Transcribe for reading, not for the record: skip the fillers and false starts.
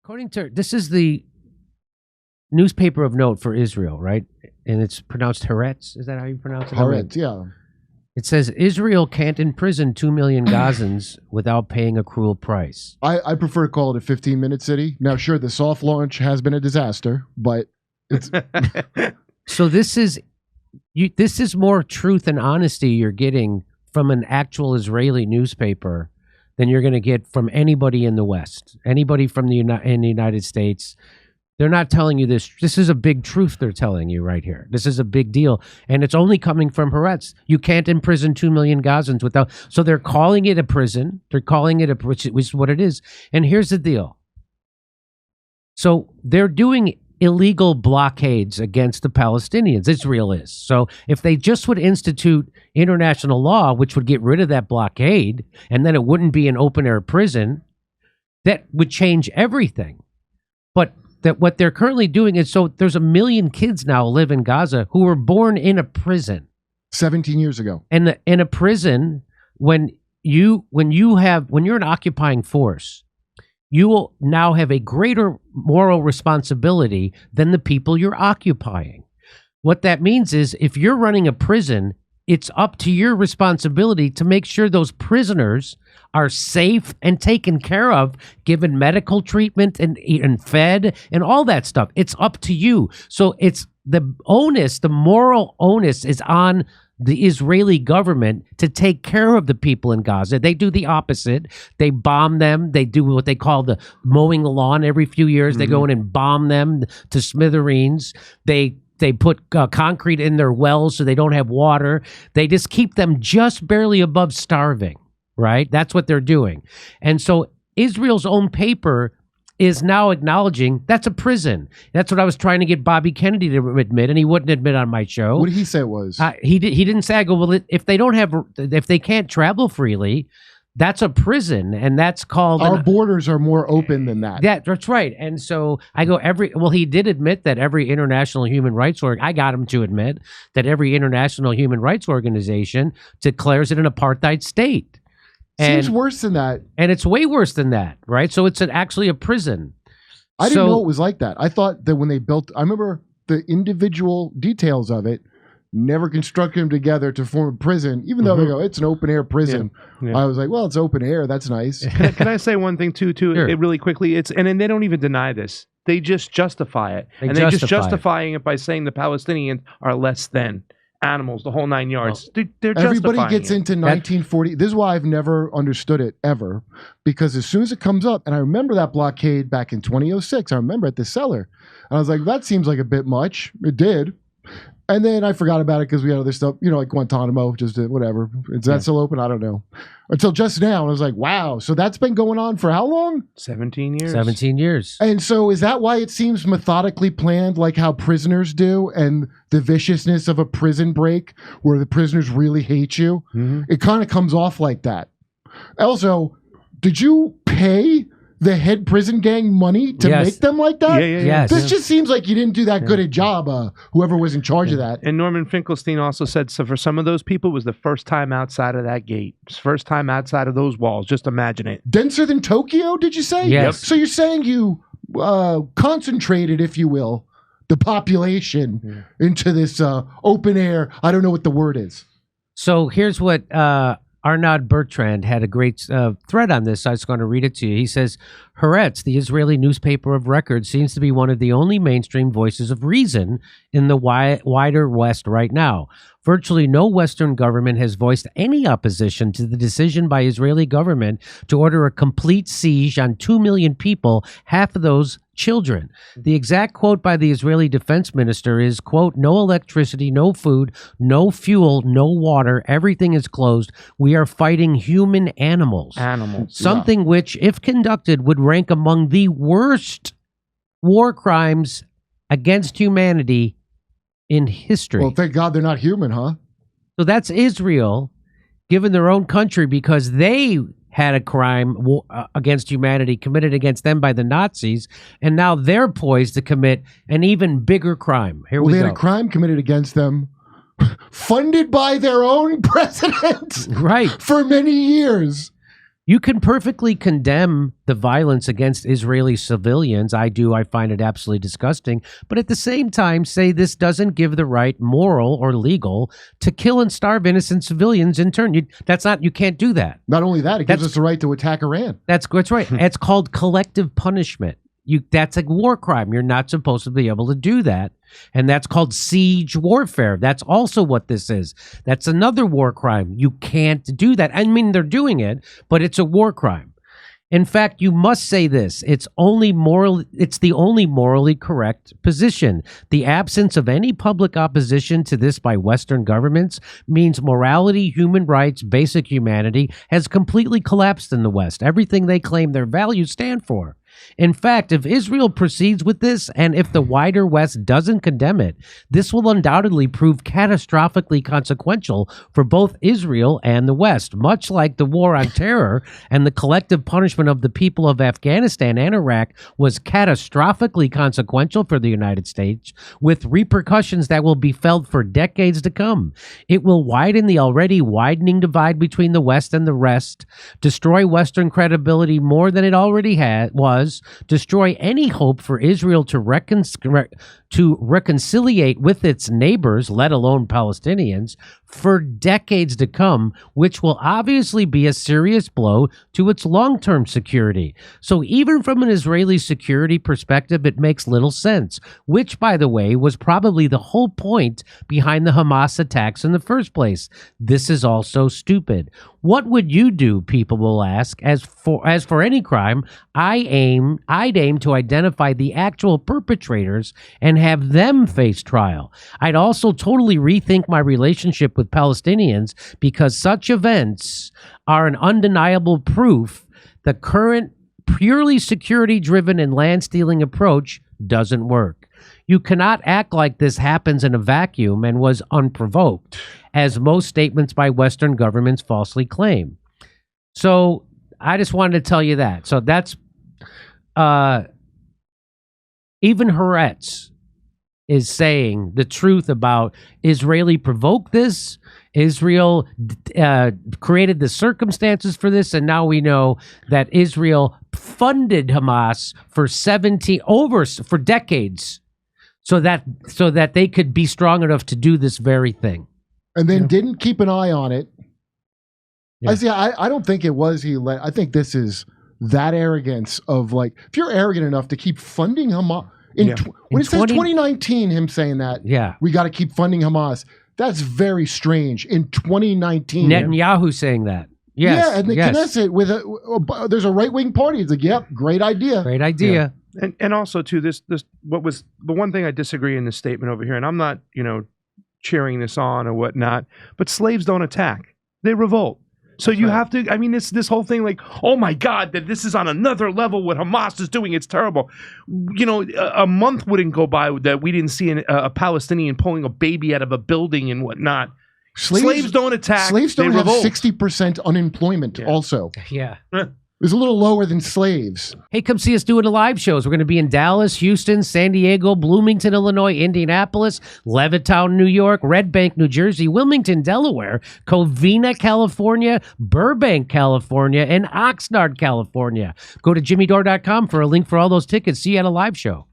According to this is the newspaper of note for Israel, right? And it's pronounced Haaretz. Is that how you pronounce it? Haaretz, yeah. It says Israel can't imprison 2 million Gazans without paying a cruel price. I prefer to call it a 15-minute city. Now, sure, the soft launch has been a disaster, but it's So this is more truth and honesty you're getting from an actual Israeli newspaper than you're going to get from anybody in the West, anybody from in the United States. They're not telling you this. This is a big truth they're telling you right here. This is a big deal. And it's only coming from Haaretz. You can't imprison 2 million Gazans without... So they're calling it a prison. They're calling it which is what it is. And here's the deal. So they're doing illegal blockades against the Palestinians. Israel is. So if they just would institute international law, which would get rid of that blockade, and then it wouldn't be an open-air prison, that would change everything. But that what they're currently doing is, so there's 1 million kids now live in Gaza who were born in a prison 17 years ago. And in a prison, when you're an occupying force, you will now have a greater moral responsibility than the people you're occupying. What that means is, if you're running a prison, it's up to your responsibility to make sure those prisoners are safe and taken care of, given medical treatment and fed and all that stuff. It's up to you. So it's the moral onus is on the Israeli government to take care of the people in Gaza. They do the opposite. They bomb them. They do what they call the mowing the lawn every few years. Mm-hmm. They go in and bomb them to smithereens. They put concrete in their wells so they don't have water. They just keep them just barely above starving, right? That's what they're doing. And so Israel's own paper is now acknowledging that's a prison. That's what I was trying to get Bobby Kennedy to admit, and he wouldn't admit on my show. What did he say it was? He didn't say, I go, well, if they can't travel freely, that's a prison, and that's called... Our borders are more open than that. Yeah, that's right. And so I go, he did admit that every international human rights I got him to admit that every international human rights organization declares it an apartheid state. Seems worse than that. And it's way worse than that, right? So it's actually a prison. I didn't know it was like that. I thought that when they built... I remember the individual details of it, never constructed them together to form a prison, even though they go, it's an open air prison. Yeah. Yeah. I was like, well, it's open air. That's nice. Can I say one thing too? Sure. It really quickly. And then they don't even deny this. They just justify it. They're just justifying it by saying the Palestinians are less than animals, the whole 9 yards. Well, everybody gets into 1940. This is why I've never understood it ever, because as soon as it comes up, and I remember that blockade back in 2006, I remember at the cellar, and I was like, that seems like a bit much. It did. And then I forgot about it because we had other stuff, like Guantanamo, just whatever. Is that still open? I don't know. Until just now, I was like, wow. So that's been going on for how long? 17 years. 17 years. And so is that why it seems methodically planned, like how prisoners do, and the viciousness of a prison break where the prisoners really hate you? Mm-hmm. It kind of comes off like that. Also, did you pay the head prison gang money to make them like that? Yeah. Yes. This just seems like you didn't do that good a job, whoever was in charge of that. And Norman Finkelstein also said, so for some of those people, it was the first time outside of that gate. First time outside of those walls. Just imagine it. Denser than Tokyo, did you say? Yes. So you're saying you concentrated, if you will, the population into this open air, I don't know what the word is. So here's what... Arnaud Bertrand had a great thread on this. I was going to read it to you. He says, Haaretz, the Israeli newspaper of record, seems to be one of the only mainstream voices of reason in the wider West right now. Virtually no Western government has voiced any opposition to the decision by Israeli government to order a complete siege on 2 million people, half of those children. The exact quote by the Israeli defense minister is, quote, no electricity, no food, no fuel, no water. Everything is closed. We are fighting human animals. Something which, if conducted, would rank among the worst war crimes against humanity in history. Well, thank God they're not human, huh? So that's Israel, given their own country, because they had a crime against humanity committed against them by the Nazis, and now they're poised to commit an even bigger crime. Here we go. They had a crime committed against them, funded by their own president, right, for many years. You can perfectly condemn the violence against Israeli civilians. I do. I find it absolutely disgusting. But at the same time, say this doesn't give the right, moral or legal, to kill and starve innocent civilians in turn. You can't do that. Not only that, it gives us the right to attack Iran. That's right. It's called collective punishment. That's a war crime. You're not supposed to be able to do that. And that's called siege warfare. That's also what this is. That's another war crime. You can't do that. I mean, they're doing it, but it's a war crime. In fact, you must say this. It's the only morally correct position. The absence of any public opposition to this by Western governments means morality, human rights, basic humanity has completely collapsed in the West. Everything they claim their values stand for. In fact, if Israel proceeds with this, and if the wider West doesn't condemn it, this will undoubtedly prove catastrophically consequential for both Israel and the West, much like the war on terror and the collective punishment of the people of Afghanistan and Iraq was catastrophically consequential for the United States, with repercussions that will be felt for decades to come. It will widen the already widening divide between the West and the rest, destroy Western credibility more than it already was, destroy any hope for Israel to reconciliate with its neighbors, let alone Palestinians, for decades to come, which will obviously be a serious blow to its long-term security. So even from an Israeli security perspective, it makes little sense, which, by the way, was probably the whole point behind the Hamas attacks in the first place. This is also stupid. What would you do, people will ask, as for any crime? I'd aim to identify the actual perpetrators and have them face trial. I'd also totally rethink my relationship with Palestinians, because such events are an undeniable proof the current purely security-driven and land-stealing approach doesn't work. You cannot act like this happens in a vacuum and was unprovoked, as most statements by Western governments falsely claim. So I just wanted to tell you that. So that's even Haaretz is saying the truth about Israeli provoked this. Israel created the circumstances for this, and now we know that Israel funded Hamas for decades, so that they could be strong enough to do this very thing, and then didn't keep an eye on it. Yeah. I don't think it was I think this is that arrogance of, like, if you're arrogant enough to keep funding Hamas when it says 2019, him saying that, we got to keep funding Hamas. That's very strange. In 2019, Netanyahu saying that. Yes. Yeah, and the Knesset there's a right-wing party. It's like, yep, great idea. Great idea. Yeah. And also too, this what was the one thing I disagree in this statement over here, and I'm not, cheering this on or whatnot, but slaves don't attack. They revolt. So you have to, I mean, this whole thing, like, oh my God, that this is on another level what Hamas is doing. It's terrible. A month wouldn't go by that we didn't see a Palestinian pulling a baby out of a building and whatnot. Slaves don't attack. Slaves don't have 60% unemployment also. Yeah. It's a little lower than slaves. Hey, come see us doing the live shows. We're going to be in Dallas, Houston, San Diego, Bloomington, Illinois, Indianapolis, Levittown, New York, Red Bank, New Jersey, Wilmington, Delaware, Covina, California, Burbank, California, and Oxnard, California. Go to jimmydore.com for a link for all those tickets. See you at a live show.